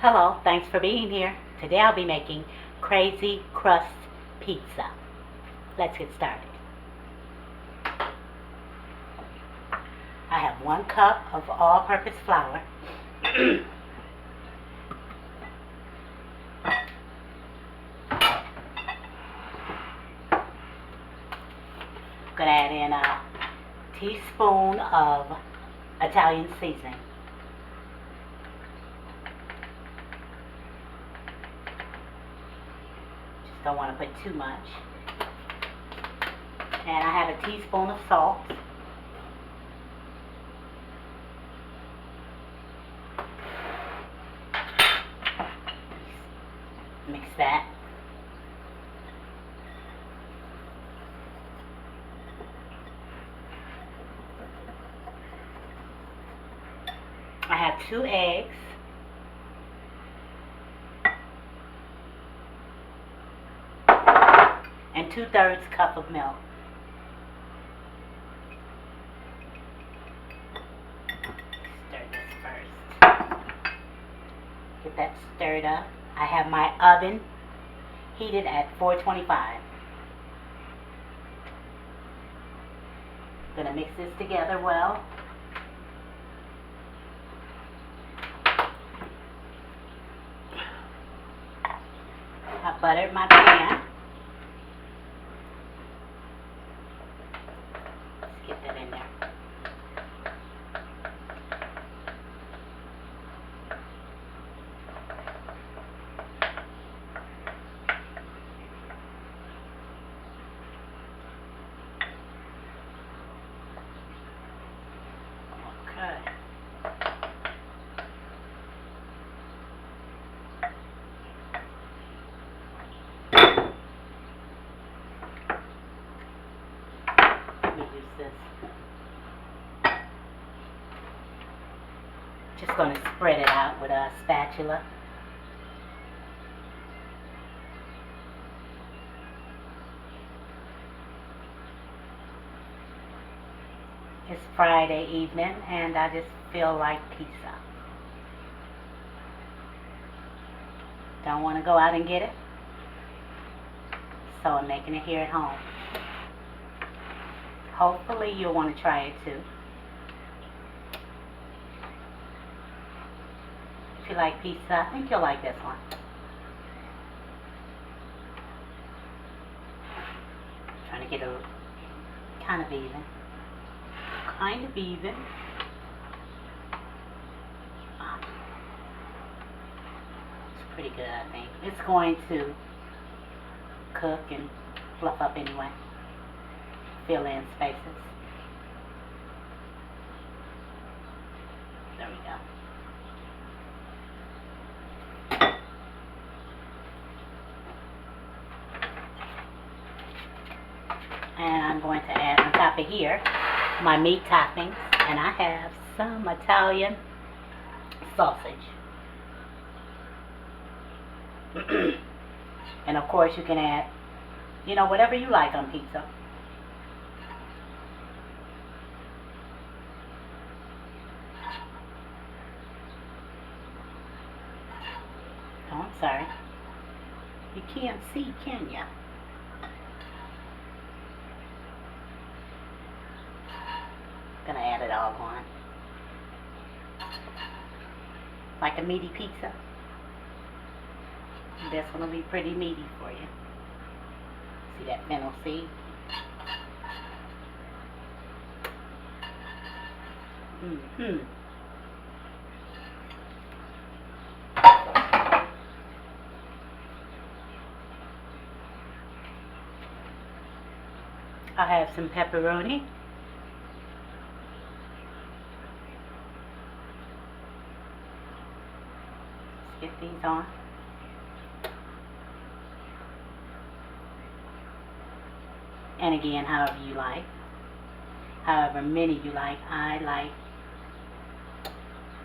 Hello, thanks for being here. Today I'll be making Crazy Crust Pizza. Let's get started. I have 1 cup of all-purpose flour. I'm going to add in a teaspoon of Italian seasoning. Just don't want to put too much. And I have a teaspoon of salt. Mix that. I have 2 eggs. And 2/3 cup of milk. Stir this first. Get that stirred up. I have my oven heated at 425. Gonna mix this together well. I buttered my pan. Let's get that in there. Okay. Let me use this. Just going to spread it out with a spatula. It's Friday evening and I just feel like pizza. Don't want to go out and get it, so I'm making it here at home. Hopefully you'll want to try it too. If you like pizza, I think you'll like this one. Trying to get it kind of even. Kind of even. It's pretty good, I think. It's going to cook and fluff up anyway. Fill in spaces. There we go. And I'm going to add on top of here my meat toppings, and I have some Italian sausage. And of course you can add, whatever you like on pizza. Oh, I'm sorry. You can't see, can ya? Gonna add it all on. Like a meaty pizza. This one will be pretty meaty for you. See that fennel seed? I have some pepperoni. Let's get these on. And again, however you like. However many you like. I like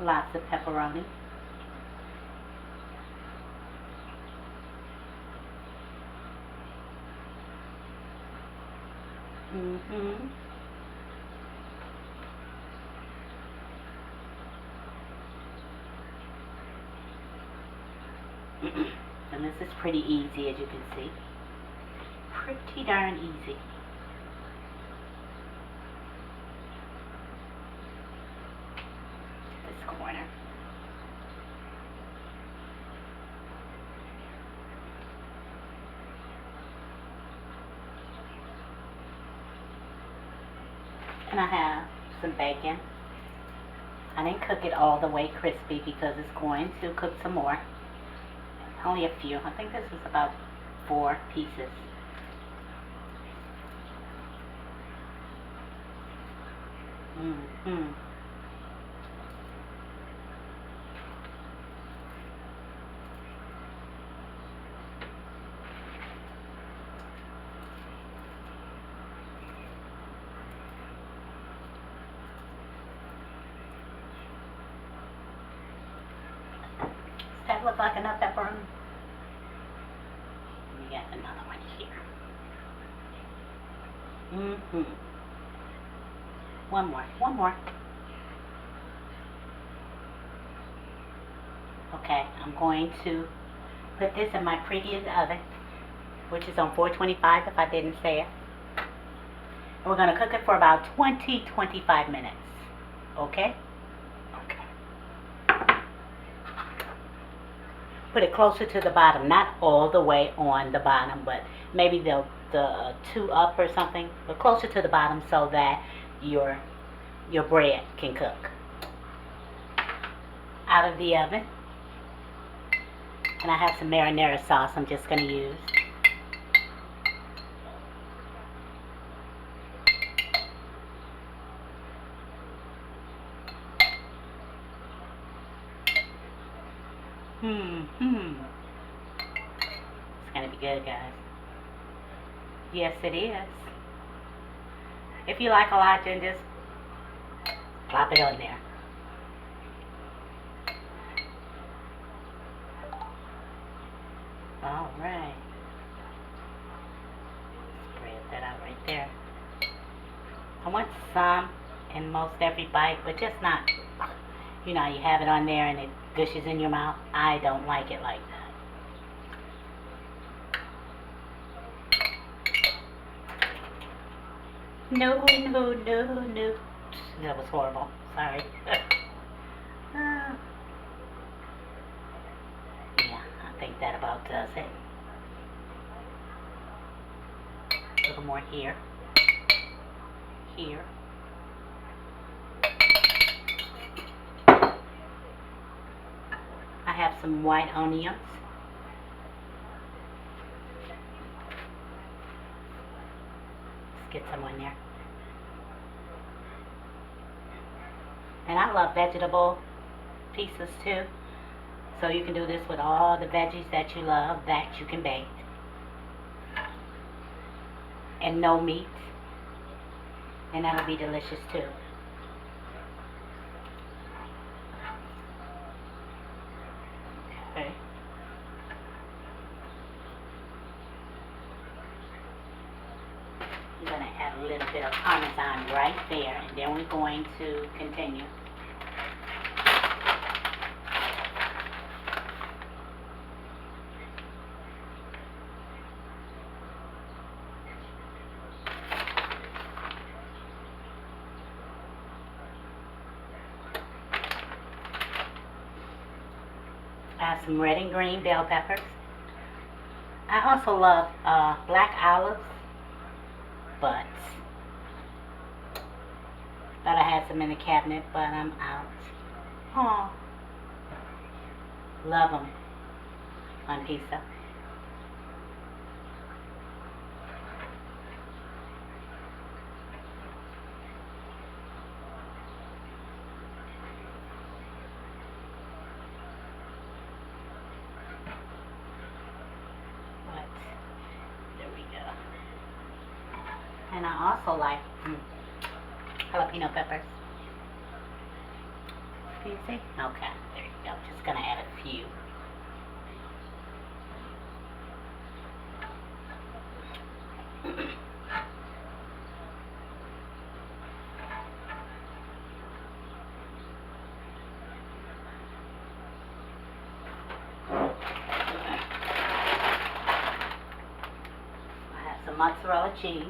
lots of pepperoni. And this is pretty easy, as you can see. Pretty darn easy. This corner. And I have some bacon. I didn't cook it all the way crispy because it's going to cook some more. Only a few. I think this was about 4 pieces. Mm-hmm. Does that look like enough pepperoni? We got another one here. Mm-hmm. One more. Okay, I'm going to put this in my preheated oven, which is on 425 if I didn't say it. And we're going to cook it for about 20-25 minutes. Okay? Okay. Put it closer to the bottom, not all the way on the bottom, but maybe the 2 up or something, but closer to the bottom so that your bread can cook. Out of the oven. And I have some marinara sauce I'm just going to use. It's going to be good, guys. Yes, it is. If you like a lot, then just plop it on there. All right. Spread that out right there. I want some in most every bite, but just not, you know, you have it on there and it gushes in your mouth. I don't like it like that. No. That was horrible. Sorry. Yeah, I think that about does it. A little more here. Here. I have some white onions. Let's get some on there. And I love vegetable pieces too. So you can do this with all the veggies that you love that you can bake. And no meat. And that'll be delicious too. Okay. I'm going to add a little bit of Parmesan right there, and then we're going to continue. I have some red and green bell peppers. I also love black olives, but thought I had some in the cabinet, but I'm out. Oh, love them on pizza. And I also like jalapeno peppers. Can you see? Okay, there you go. Just gonna add a few. mozzarella cheese,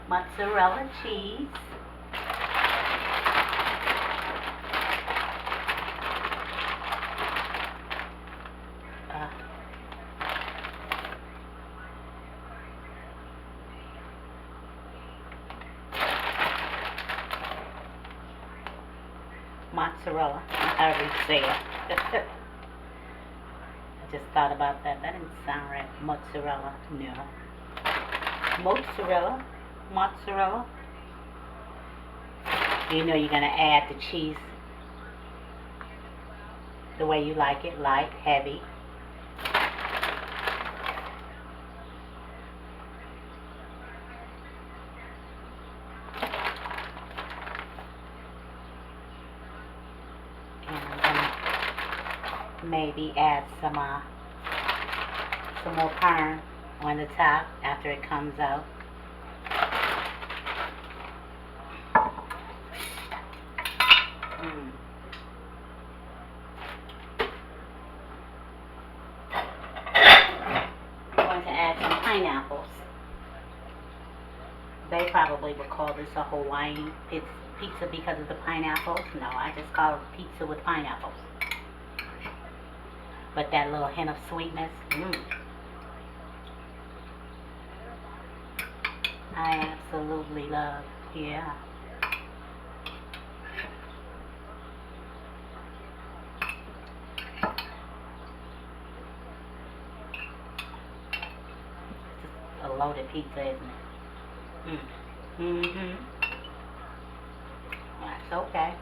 mozzarella cheese, mozzarella, however you say it. I just thought about that. That didn't sound right. Mozzarella, no. Mozzarella, mozzarella. You know you're going to add the cheese the way you like it, light, heavy. And I'm going to maybe add some more parm on the top after it comes out. I'm going to add some pineapples. They probably would call this a Hawaiian pizza because of the pineapples. No, I just call it pizza with pineapples. But that little hint of sweetness, I absolutely love, yeah. It's a loaded pizza, isn't it? That's okay.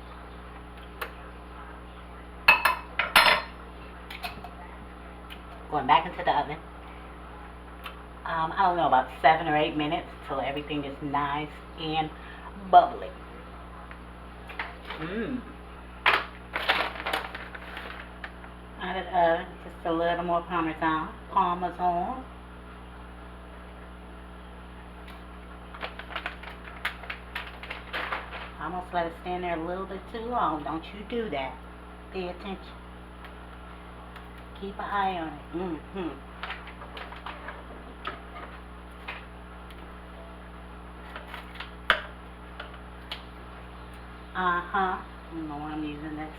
Going back into the oven. I don't know, about 7 or 8 minutes till everything is nice and bubbly. Added just a little more Parmesan. I almost let it stand there a little bit too long. Don't you do that. Pay attention. Keep an eye on it. I don't know why I'm using this.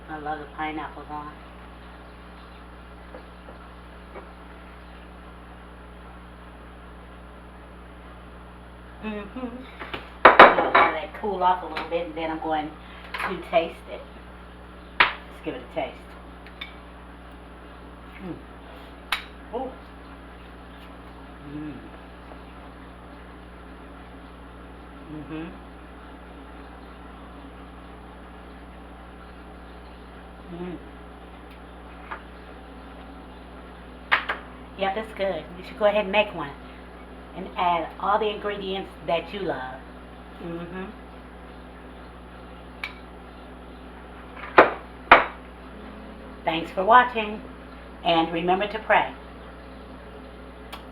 I love the pineapples on it. I'm gonna let that cool off a little bit, and then I'm going to taste it. Let's give it a taste. Oh. Yep, that's good. You should go ahead and make one and add all the ingredients that you love. Thanks for watching, and remember to pray.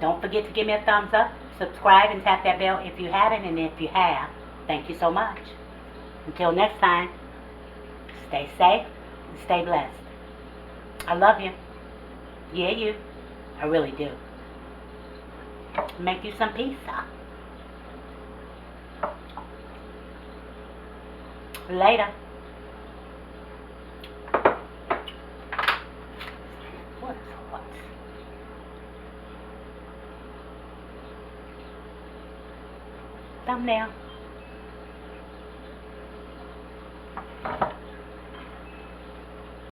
Don't forget to give me a thumbs up, subscribe, and tap that bell if you haven't, and if you have, thank you so much. Until next time, stay safe and stay blessed. I love you. Yeah, you. I really do. Make you some pizza. Later. What is what? Thumbnail.